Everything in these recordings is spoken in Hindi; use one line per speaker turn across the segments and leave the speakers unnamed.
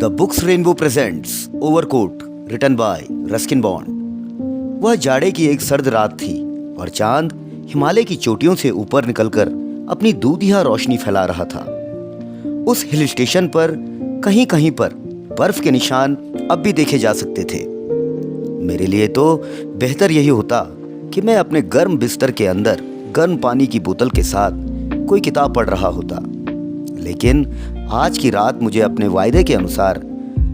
The books Rainbow presents overcoat written by Ruskin Bond. वह जाड़े की एक सर्द रात थी और चांद हिमालय की चोटियों से ऊपर निकलकर अपनी दूधिया रोशनी फैला रहा था। उस हिल स्टेशन पर कहीं कहीं पर बर्फ के निशान अब भी देखे जा सकते थे। मेरे लिए तो बेहतर यही होता कि मैं अपने गर्म बिस्तर के अंदर गर्म पानी की बोतल के साथ कोई किताब पढ़ रहा होता, लेकिन आज की रात मुझे अपने वायदे के अनुसार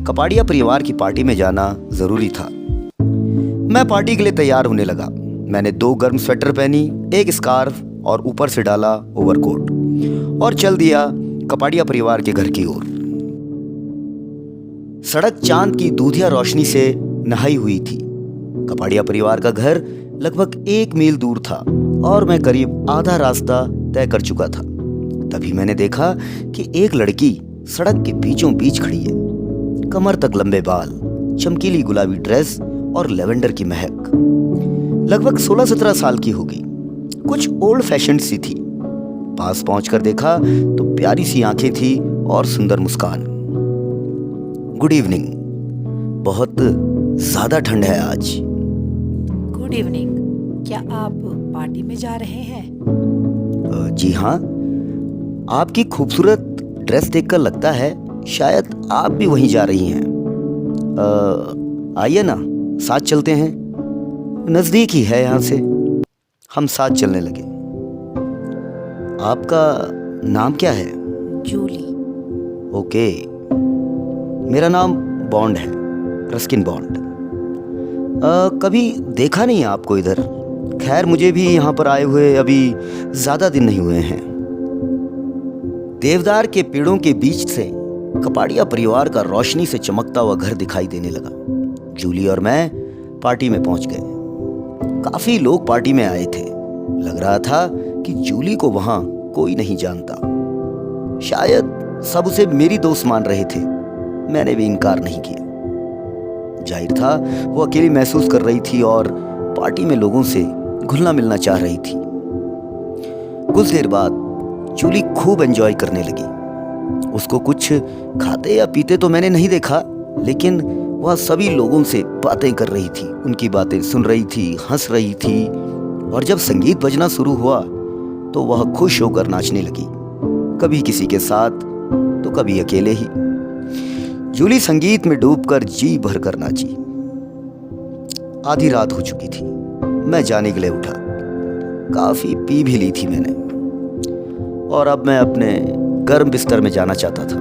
कपाड़िया परिवार की पार्टी में जाना जरूरी था। मैं पार्टी के लिए तैयार होने लगा। मैंने 2 गर्म स्वेटर पहनी, एक स्कार्फ और ऊपर से डाला ओवरकोट और चल दिया कपाड़िया परिवार के घर की ओर। सड़क चांद की दूधिया रोशनी से नहाई हुई थी। कपाड़िया परिवार का घर लगभग 1 मील दूर था और मैं करीब आधा रास्ता तय कर चुका था। तभी मैंने देखा कि एक लड़की सड़क के बीचों बीच खड़ी है। कमर तक लंबे बाल, चमकीली गुलाबी ड्रेस और लेवेंडर की महक। लगभग 16-17 साल की होगी, कुछ ओल्ड फैशन सी थी। पास पहुंचकर देखा तो प्यारी सी आंखें थी और सुंदर मुस्कान। Good evening. बहुत ज्यादा ठंड है आज।
Good evening. क्या आप पार्टी में जा रहे हैं?
जी हाँ, आपकी खूबसूरत ड्रेस देखकर लगता है शायद आप भी वहीं जा रही हैं। आइए ना, साथ चलते हैं, नजदीक ही है यहाँ से। हम साथ चलने लगे। आपका नाम क्या है?
जूली।
ओके, मेरा नाम बॉन्ड है, रस्किन बॉन्ड। कभी देखा नहीं आपको इधर। खैर, मुझे भी यहाँ पर आए हुए अभी ज्यादा दिन नहीं हुए हैं। देवदार के पेड़ों के बीच से कपाड़िया परिवार का रोशनी से चमकता हुआ घर दिखाई देने लगा। जूली और मैं पार्टी में पहुंच गए। काफी लोग पार्टी में आए थे। लग रहा था कि जूली को वहां कोई नहीं जानता। शायद सब उसे मेरी दोस्त मान रहे थे। मैंने भी इनकार नहीं किया। जाहिर था वो अकेली महसूस कर रही थी और पार्टी में लोगों से घुलना मिलना चाह रही थी। कुछ देर बाद जूली खूब एंजॉय करने लगी। उसको कुछ खाते या पीते तो मैंने नहीं देखा, लेकिन वह सभी लोगों से बातें कर रही थी, उनकी बातें सुन रही थी, हंस रही थी। और जब संगीत बजना शुरू हुआ तो वह खुश होकर नाचने लगी, कभी किसी के साथ तो कभी अकेले ही। जूली संगीत में डूबकर जी भरकर नाची। आधी रात हो चुकी थी। मैं जाने के लिए उठा। काफी पी भी ली थी मैंने और अब मैं अपने गर्म बिस्तर में जाना चाहता था।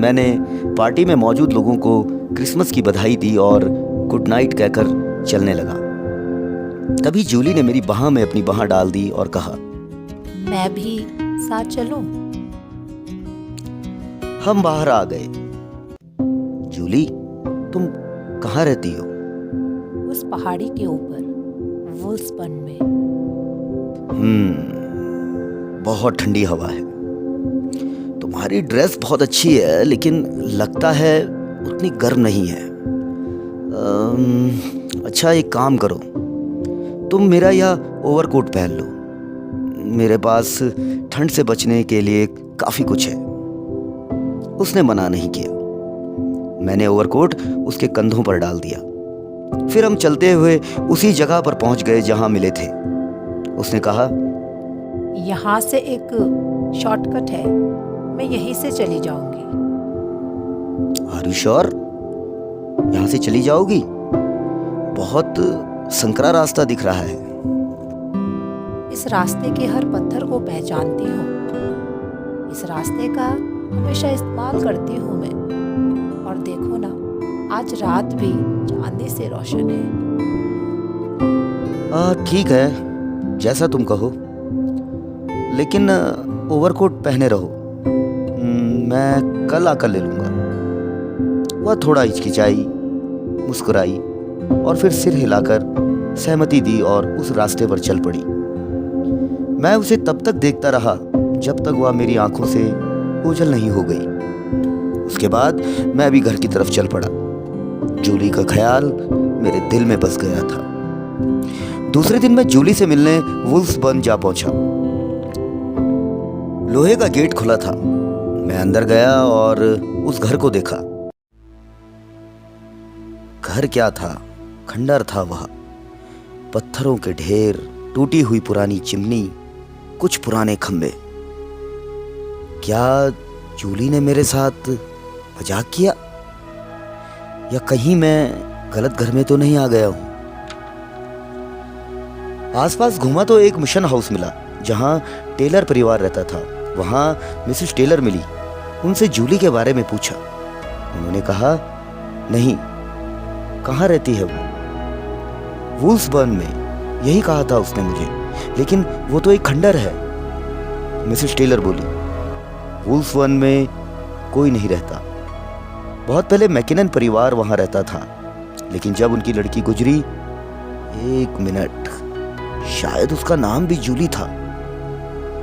मैंने पार्टी में मौजूद लोगों को क्रिसमस की बधाई दी और गुड नाइट कहकर चलने लगा। तभी जूली ने मेरी बाह में अपनी बाह डाल दी और कहा,
मैं भी साथ चलूं?
हम बाहर आ गए। जूली, तुम कहाँ रहती हो?
उस पहाड़ी के ऊपर, वुल्सबर्न में।
बहुत ठंडी हवा है। तुम्हारी ड्रेस बहुत अच्छी है, लेकिन लगता है उतनी गर्म नहीं है। अच्छा, एक काम करो, तुम मेरा यह ओवरकोट पहन लो। मेरे पास ठंड से बचने के लिए काफी कुछ है। उसने मना नहीं किया। मैंने ओवरकोट उसके कंधों पर डाल दिया। फिर हम चलते हुए उसी जगह पर पहुंच गए जहां मिले थे। उसने कहा,
यहाँ से एक शॉर्टकट है, मैं यहीं से चली जाऊंगी।
Are you sure? यहाँ से चली जाओगी? बहुत संकरा रास्ता दिख रहा है।
इस रास्ते के हर पत्थर को पहचानती हूँ। इस रास्ते का हमेशा इस्तेमाल करती हूँ मैं। और देखो ना, आज रात भी चांदनी से रोशन है।
ठीक है, जैसा तुम कहो, लेकिन ओवरकोट पहने रहो। मैं कल आकर ले लूंगा। वह थोड़ा हिचकिचाई, मुस्कुराई और फिर सिर हिलाकर सहमति दी और उस रास्ते पर चल पड़ी। मैं उसे तब तक देखता रहा जब तक वह मेरी आंखों से ओझल नहीं हो गई। उसके बाद मैं भी घर की तरफ चल पड़ा। जूली का ख्याल मेरे दिल में बस गया था। दूसरे दिन मैं जूली से मिलने वुल्सबर्न जा पहुंचा। लोहे का गेट खुला था। मैं अंदर गया और उस घर को देखा। घर क्या था, खंडर था वह। पत्थरों के ढेर, टूटी हुई पुरानी चिमनी, कुछ पुराने खंबे। क्या जूली ने मेरे साथ मजाक किया, या कहीं मैं गलत घर में तो नहीं आ गया हूं? आसपास घूमा तो एक मिशन हाउस मिला जहां टेलर परिवार रहता था। वहां मिसेस टेलर मिली। उनसे जूली के बारे में पूछा। उन्होंने कहा, नहीं, कहाँ रहती है वो? वुल्सबर्न में, यही कहा था उसने मुझे। लेकिन वो तो एक खंडर है। मिसेस टेलर बोली, वुल्सबर्न में कोई नहीं रहता। बहुत पहले मैकिनन परिवार वहां रहता था, लेकिन जब उनकी लड़की गुजरी, 1 मिनट, शायद उसका नाम भी जूली था।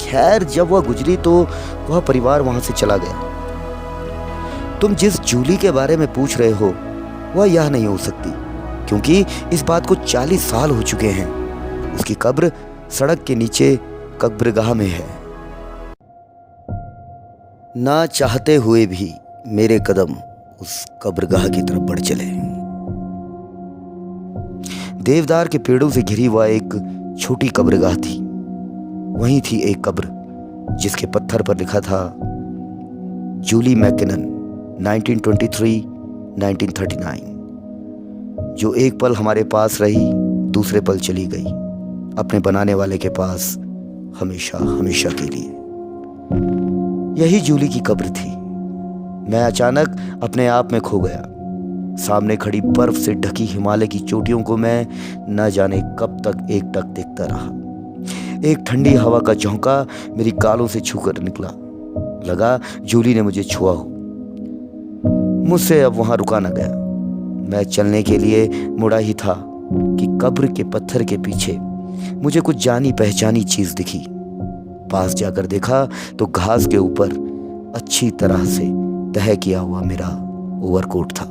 खैर, जब वह गुजरी तो वह परिवार वहां से चला गया। तुम जिस जूली के बारे में पूछ रहे हो वह यह नहीं हो सकती, क्योंकि इस बात को 40 साल हो चुके हैं। उसकी कब्र सड़क के नीचे कब्रगाह में है। ना चाहते हुए भी मेरे कदम उस कब्रगाह की तरफ बढ़ चले। देवदार के पेड़ों से घिरी हुआ एक छोटी कब्रगाह थी। वहीं थी एक कब्र जिसके पत्थर पर लिखा था, जूली मैकिनन, 1923-1939, जो एक पल हमारे पास रही, दूसरे पल चली गई, अपने बनाने वाले के पास हमेशा हमेशा के लिए। यही जूली की कब्र थी। मैं अचानक अपने आप में खो गया। सामने खड़ी बर्फ से ढकी हिमालय की चोटियों को मैं न जाने कब तक एकटक देखता रहा। एक ठंडी हवा का झोंका मेरी गालों से छूकर निकला। लगा जूली ने मुझे छुआ हो। मुझसे अब वहां रुका न गया। मैं चलने के लिए मुड़ा ही था कि कब्र के पत्थर के पीछे मुझे कुछ जानी पहचानी चीज दिखी। पास जाकर देखा तो घास के ऊपर अच्छी तरह से तह किया हुआ मेरा ओवरकोट था।